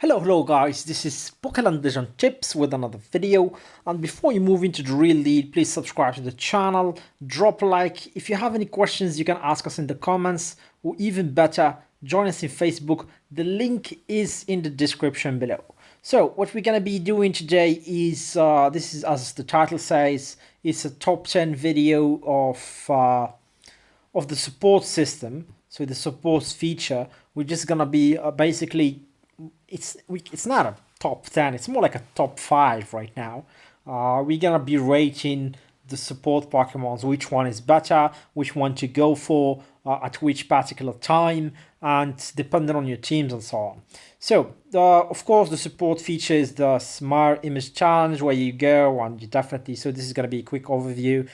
Hello guys, this is Pokemon Vision Tips with another video, and before you move into the real deal, please subscribe to the channel, drop a like. If you have any questions you can ask us in the comments, or even better, join us in Facebook. The link is in the description below. So what we're gonna be doing today is, this is, as the title says, it's a top 10 video of the support system. So the support feature, we're just gonna be basically, it's not a top 10, it's more like a top 5 right now. We're gonna be rating the support Pokemons, which one is better, which one to go for at which particular time, and depending on your teams and so on. So of course the support feature is the Smart Image Challenge, where you go and you definitely, so this is going to be a quick overview,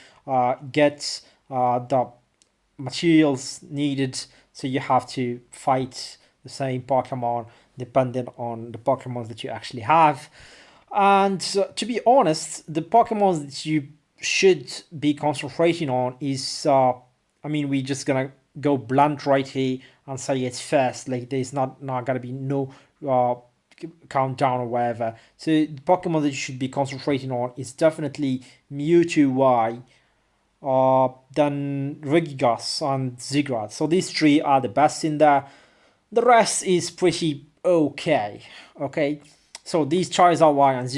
get the materials needed, so you have to fight the same Pokemon depending on the Pokemon that you actually have. And to be honest, the Pokemon that you should be concentrating on is, we're just gonna go blunt right here and say it's first. Like there's not gonna be no countdown or whatever. So the Pokemon that you should be concentrating on is definitely Mewtwo Y, then Regigas and Zigrad. So these three are the best in there. The rest is pretty okay. Okay, so these Charizard Y and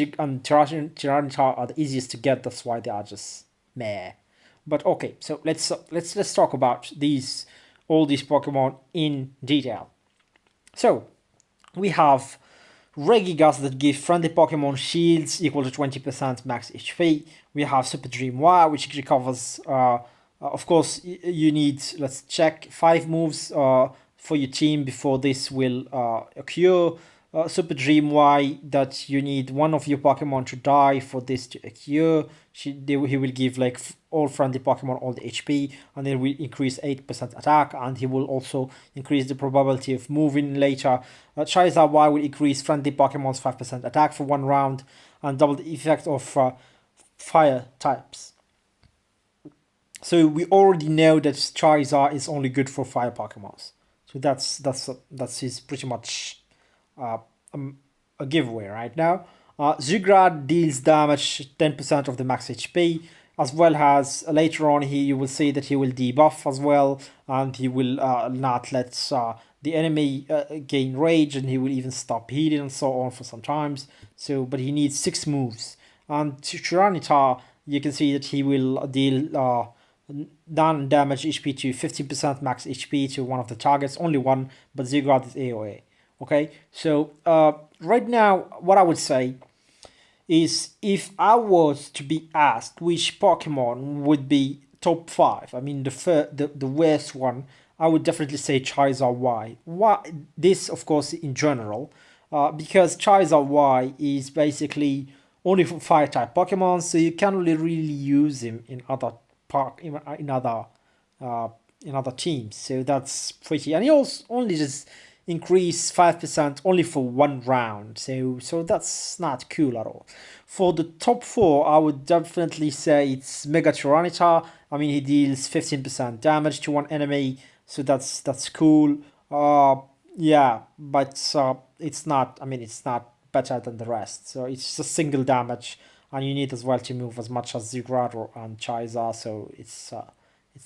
Tyranitar are the easiest to get. That's why they are just meh. But okay, so let's talk about all these Pokemon in detail. So we have Regigas that give friendly Pokemon shields equal to 20% max HP. We have Super Dream Y, which recovers. Of course, you need, let's check, 5 moves for your team before this will occur. Super Dream Y, that you need one of your Pokemon to die for this to occur. He will give like all friendly Pokemon all the HP, and then will increase 8% attack, and he will also increase the probability of moving later. Charizard Y will increase friendly Pokemon's 5% attack for 1 round, and double the effect of fire types. So we already know that Charizard is only good for fire Pokemons. So that's his pretty much a giveaway right now. Zigrad deals damage 10% of the max HP, as well as later on you will see that he will debuff as well, and he will not let the enemy gain rage, and he will even stop healing and so on for some times. So, but he needs 6 moves. And Tyranitar, you can see that he will deal non-damage HP to 15% max HP to one of the targets, only one, but Zigrad is AoE. Okay, so right now, what I would say is, if I was to be asked which Pokemon would be top 5, I mean the worst one, I would definitely say Charizard Y. Why? This, of course, in general, because Charizard Y is basically only for fire type Pokemon, so you can't really use him in other in other teams. So that's pretty, and he also only just increase 5% only for 1 round. So that's not cool at all. For the top 4, I would definitely say it's Mega Tyranitar. I mean, he deals 15% damage to one enemy, so that's cool. Yeah, but it's not. I mean, it's not better than the rest. So it's just single damage, and you need as well to move as much as Zigrad and Charizard. So it's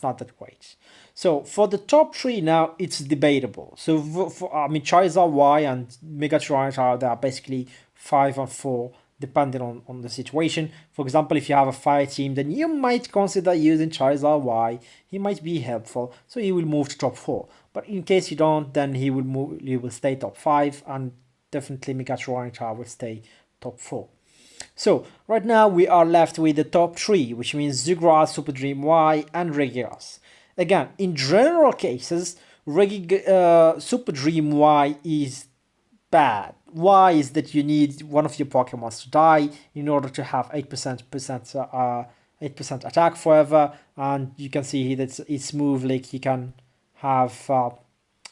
not that great. So for the top 3 now, it's debatable. So Charizard Y and Mega Tyranitar, they are basically 5 and 4, depending on the situation. For example, if you have a fire team, then you might consider using Charizard Y. He might be helpful, so he will move to top 4. But in case you don't, then he will stay top 5, and definitely Mega Tyranitar will stay top 4. So right now we are left with the top 3, which means Zigrad, Super Dream Y, and Regigas. Again, in general cases, Super Dream Y is bad. Why is that you need one of your Pokemons to die in order to have 8% attack forever, and you can see that it's move, like he can have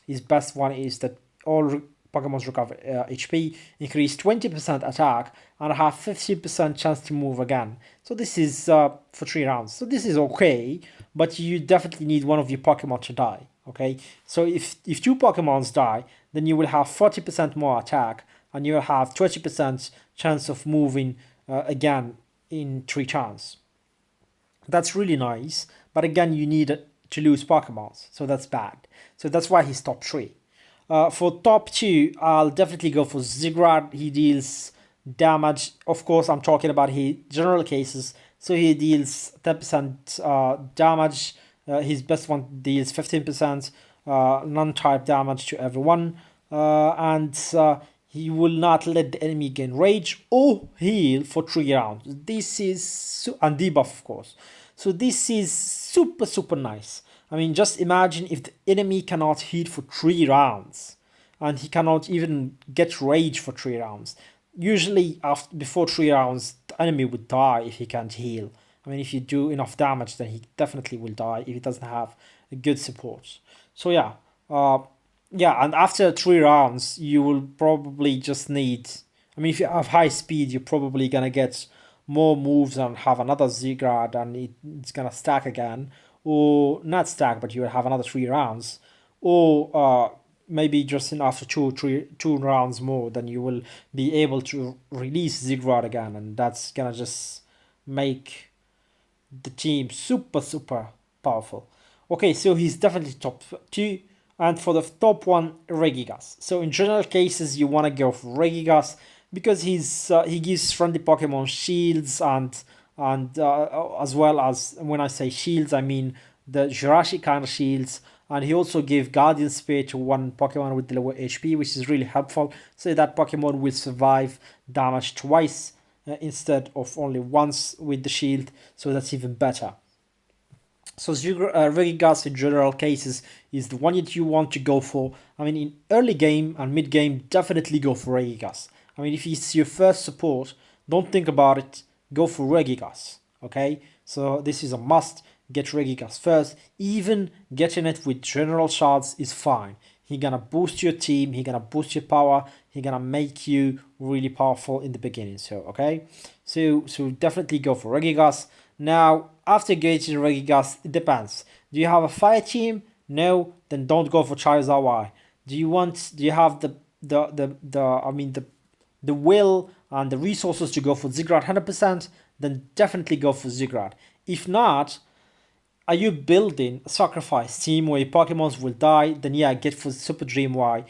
his best one is that all Pokemon's recover HP, increase 20% attack, and have 50% chance to move again. So this is for 3 rounds. So this is okay, but you definitely need one of your Pokemon to die. Okay, so if 2 Pokemons die, then you will have 40% more attack and you have 20% chance of moving again in 3 turns. That's really nice, but again, you need to lose Pokemons, so that's bad. So that's why he's top 3. For top 2, I'll definitely go for Zigrad. He deals damage. Of course, I'm talking about general cases. So he deals 10% damage. His best one deals 15% non-type damage to everyone. And he will not let the enemy gain rage or heal for 3 rounds. This is... and debuff, of course. So this is super, super nice. I mean, just imagine if the enemy cannot heal for 3 rounds. And he cannot even get rage for 3 rounds. Usually, before 3 rounds, the enemy would die if he can't heal. I mean, if you do enough damage, then he definitely will die if he doesn't have a good support. So yeah, and after 3 rounds, you will probably just need... I mean, if you have high speed, you're probably gonna get more moves and have another Zigrad, and it's gonna stack again. Or not stack, but you will have another 3 rounds. Or maybe just after 2 rounds more, then you will be able to release Zigrad again, and that's gonna just make the team super, super powerful. Okay, so he's definitely top 2. And for the top 1, Regigas. So in general cases, you want to go for Regigas because he gives friendly Pokemon shields and as well as, when I say shields, I mean the Jirachi kind of shields. And he also gave Guardian Spear to one Pokemon with the lower HP, which is really helpful. So that Pokemon will survive damage twice instead of only once with the shield. So that's even better. So Regigas in general cases is the one that you want to go for. I mean, in early game and mid game, definitely go for Regigas. I mean, if it's your first support, don't think about it. Go for Regigas. Okay, so this is a must. Get Regigas first. Even getting it with general shards is fine. He's gonna boost your team. He's gonna boost your power. He's gonna make you really powerful in the beginning. So okay, so definitely go for Regigas. Now, after getting Regigas, it depends. Do you have a fire team? No, then don't go for Charizard Y. Do you have the will and the resources to go for Zigrad 100%? Then definitely go for Zigrad. If not, are you building a sacrifice team where your Pokemons will die? Then yeah, get for Super Dream Y.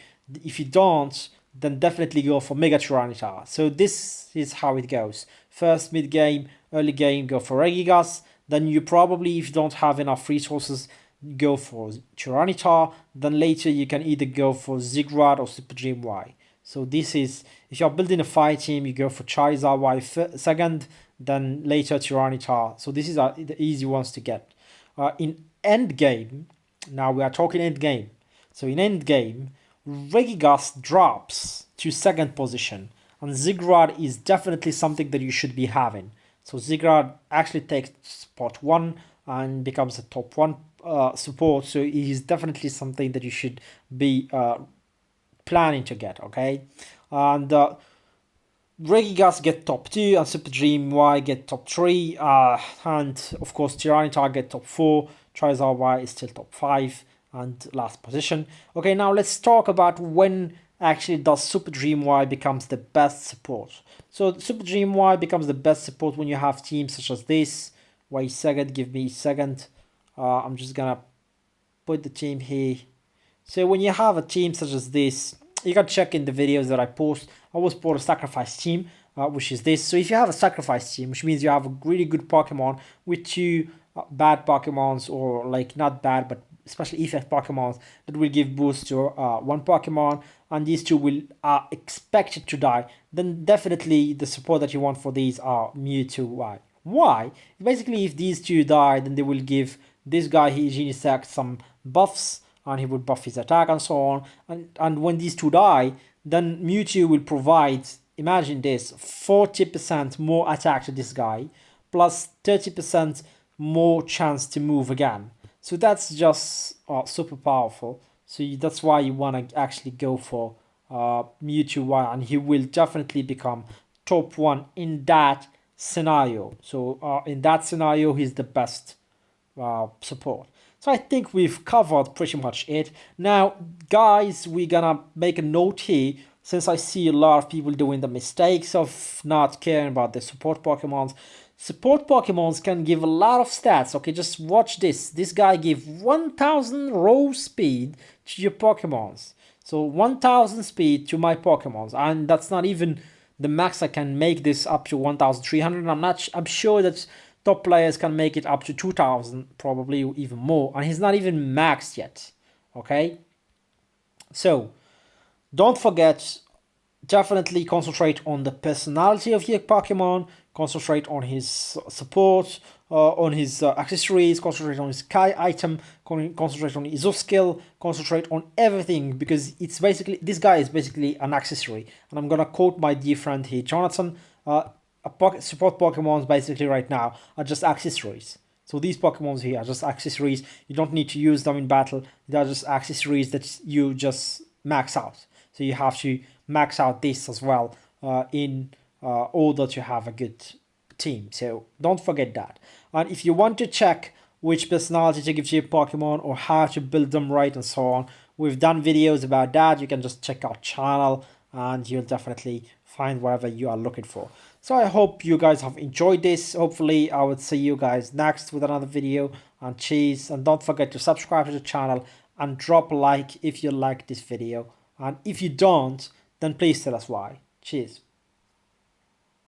If you don't, then definitely go for Mega Tyranitar. So this is how it goes. First, mid game, early game, go for Regigas. Then you probably, if you don't have enough resources, go for Tyranitar. Then later you can either go for Zigrad or Super Dream Y. So this is, if you're building a fire team, you go for Charizard Y second, then later Tyranitar. So this is the easy ones to get. In end game, now we are talking end game. So in end game, Regigas drops to second position, and Zigrad is definitely something that you should be having. So Zigrad actually takes spot 1 and becomes a top 1 support. So he is definitely something that you should be planning to get. Okay, and Regigas get top 2 and Super Dream Y get top 3, and of course Tyranitar get top 4. Charizard Y is still top 5 and last position. Okay, now let's talk about when actually does Super Dream Y becomes the best support. So Super Dream Y becomes the best support when you have teams such as this. Wait a second, give me a second. I'm just gonna put the team here. So when you have a team such as this, you can check in the videos that I post. I always put a sacrifice team, which is this. So if you have a sacrifice team, which means you have a really good Pokemon with 2 bad Pokemons, or like not bad, but especially effect Pokemons that will give boost to one Pokemon, and these 2 are expected to die, then definitely the support that you want for these are Mewtwo Y. Why? Basically, if these 2 die, then they will give this guy here, Genesect, some buffs, and he will buff his attack and so on. And when these 2 die, then Mewtwo will provide, imagine this, 40% more attack to this guy, plus 30% more chance to move again. So that's just super powerful. So that's why you want to actually go for Mewtwo Y, and he will definitely become top 1 in that scenario. So in that scenario, he's the best support. So I think we've covered pretty much it. Now, guys, we're gonna make a note here since I see a lot of people doing the mistakes of not caring about the support Pokemons. Support Pokemons can give a lot of stats. Okay, just watch this. This guy gave 1000 raw speed to your Pokemons. So 1000 speed to my Pokemons, and that's not even the max. I can make this up to 1300. I'm sure that top players can make it up to 2000, probably even more, and he's not even maxed yet. Okay, so don't forget, definitely concentrate on the personality of your Pokemon, concentrate on his support, on his accessories, concentrate on his Kai item, concentrate on his skill, concentrate on everything, because it's basically, this guy is basically an accessory. And I'm gonna quote my dear friend here, Jonathan, support Pokemons basically right now are just accessories. So these Pokemons here are just accessories. You don't need to use them in battle. They're just accessories that you just max out. So you have to max out this as well in order to have a good team. So don't forget that. And if you want to check which personality to give to your Pokemon or how to build them right and so on, we've done videos about that. You can just check our channel and you'll definitely find whatever you are looking for. So I hope you guys have enjoyed this. Hopefully I would see you guys next with another video. And cheers, and don't forget to subscribe to the channel and drop a like if you like this video. And if you don't, then please tell us why. Cheers.